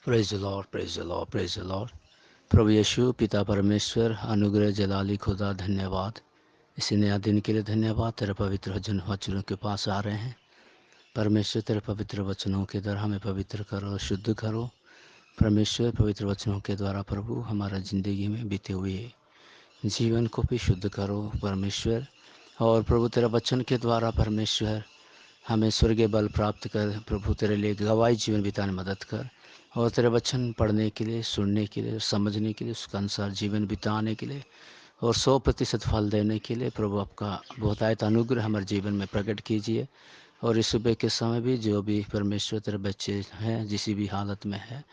Praise the Lord, praise the Lord, praise the Lord. प्रभु यीशु, पिता परमेश्वर, अनुग्रह जलाली खुदा, धन्यवाद। इसी नया दिन के लिए धन्यवाद। तेरे पवित्र वचनों के पास आ रहे हैं। परमेश्वर, तेरे पवित्र वचनों के द्वारा हमें पवित्र करो, शुद्ध करो। परमेश्वर, पवित्र वचनों के द्वारा प्रभु हमारा ज़िंदगी में बीते हुए जीवन को भी शुद्ध करो परमेश्वर। और प्रभु, तेरा वचन के द्वारा परमेश्वर हमें स्वर्गीय बल प्राप्त कर। प्रभु, तेरे लिए गवाही जीवन बिताने में मदद कर। और तेरे वचन पढ़ने के लिए, सुनने के लिए, समझने के लिए, उसके अनुसार जीवन बिताने के लिए और 100% फल देने के लिए प्रभु आपका बहुतायत अनुग्रह हमारे जीवन में प्रकट कीजिए। और इस सुबह के समय भी जो भी परमेश्वर तेरे बच्चे हैं, जिस भी हालत में है,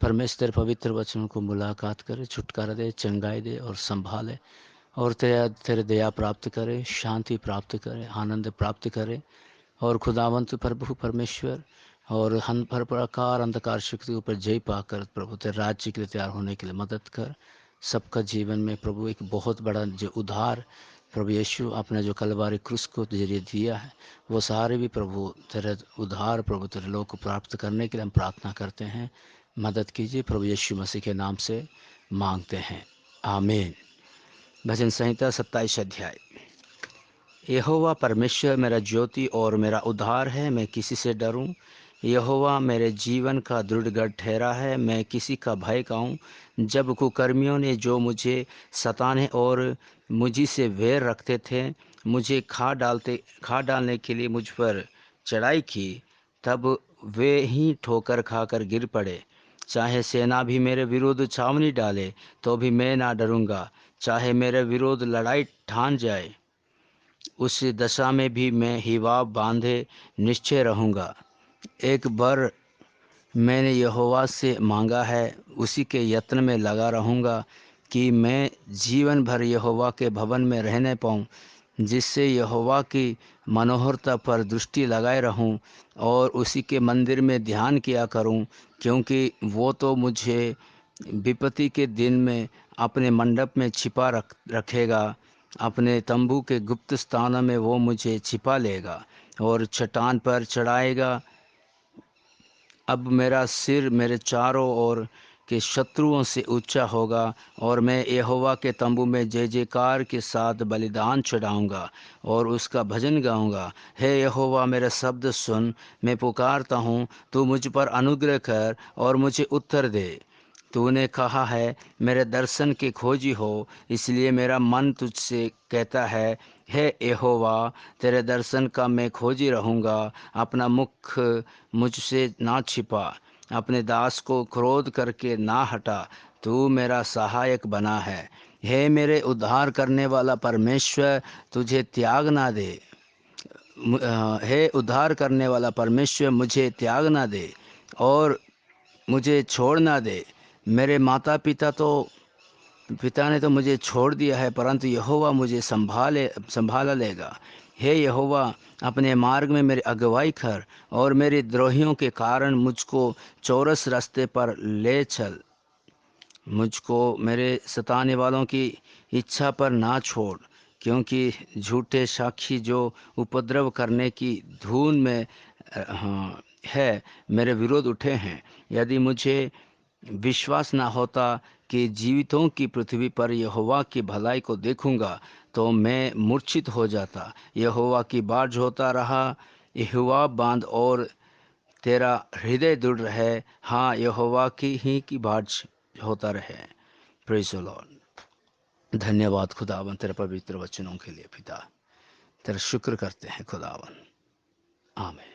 परमेश्वर तेरे पवित्र वचनों को मुलाकात करे, छुटकारा दे, चंगाई दे और संभाले। और तेरे दया प्राप्त करे, शांति प्राप्त करे, आनंद प्राप्त करे। और खुदावंत प्रभु परमेश्वर, और हम पर प्रकार अंधकार शक्ति के ऊपर जय पाकर प्रभु तेरे राज्य के लिए तैयार होने के लिए मदद कर। सबका जीवन में प्रभु एक बहुत बड़ा जो उद्धार प्रभु यीशु आपने जो कलवारी क्रूस को जरिए दिया है, वो सारे भी प्रभु तेरे उद्धार प्रभु तेरे लोग को प्राप्त करने के लिए हम प्रार्थना करते हैं। मदद कीजिए प्रभु यीशु मसीह के नाम से मांगते हैं, आमीन। भजन संहिता 27 अध्याय। यहोवा परमेश्वर मेरा ज्योति और मेरा उद्धार है, मैं किसी से डरूं। यहोवा मेरे जीवन का दृढ़ गढ़ ठहरा है, मैं किसी का भय खाऊं। जब कुकर्मियों ने जो मुझे सताने और मुझी से वैर रखते थे, मुझे खा डालने के लिए मुझ पर चढ़ाई की, तब वे ही ठोकर खाकर गिर पड़े। चाहे सेना भी मेरे विरुद्ध छावनी डाले, तो भी मैं ना डरूंगा। चाहे मेरे विरुद्ध लड़ाई ठान जाए, उस दशा में भी मैं हिवाब बांधे निश्चय रहूँगा। एक बार मैंने यहोवा से मांगा है, उसी के यत्न में लगा रहूँगा कि मैं जीवन भर यहोवा के भवन में रहने पाऊँ, जिससे यहोवा की मनोहरता पर दृष्टि लगाए रहूँ और उसी के मंदिर में ध्यान किया करूँ। क्योंकि वो तो मुझे विपत्ति के दिन में अपने मंडप में छिपा रखेगा। अपने तंबू के गुप्त स्थानों में वो मुझे छिपा लेगा और चट्टान पर चढ़ाएगा। अब मेरा सिर मेरे चारों ओर के शत्रुओं से ऊंचा होगा और मैं यहोवा के तंबू में जय जयकार के साथ बलिदान चढ़ाऊंगा और उसका भजन गाऊंगा। हे यहोवा, मेरा शब्द सुन, मैं पुकारता हूँ, तू मुझ पर अनुग्रह कर और मुझे उत्तर दे। तूने कहा है, मेरे दर्शन के खोजी हो, इसलिए मेरा मन तुझसे कहता है, हे यहोवा, तेरे दर्शन का मैं खोजी रहूँगा। अपना मुख मुझसे ना छिपा, अपने दास को क्रोध करके ना हटा। तू मेरा सहायक बना है। हे मेरे उद्धार करने वाला परमेश्वर, तुझे त्याग ना दे। हे उद्धार करने वाला परमेश्वर, मुझे त्याग ना दे और मुझे छोड़ ना दे। मेरे पिता ने तो मुझे छोड़ दिया है, परंतु यहोवा मुझे संभाला लेगा। हे यहोवा, अपने मार्ग में मेरी अगुवाई कर और मेरे द्रोहियों के कारण मुझको चौरस रास्ते पर ले चल। मुझको मेरे सताने वालों की इच्छा पर ना छोड़, क्योंकि झूठे साक्षी जो उपद्रव करने की धुन में है, मेरे विरोध उठे हैं। यदि मुझे विश्वास ना होता कि जीवितों की पृथ्वी पर यहोवा की भलाई को देखूंगा, तो मैं मूर्छित हो जाता। यहोवा की बाट जोता रहा, यहोवा बांध और तेरा हृदय दृढ़ रहे। हाँ, यहोवा की बाट होता रहे। Praise the Lord. धन्यवाद खुदावन तेरे पवित्र वचनों के लिए पिता। तेरा शुक्र करते हैं खुदावन। आमीन।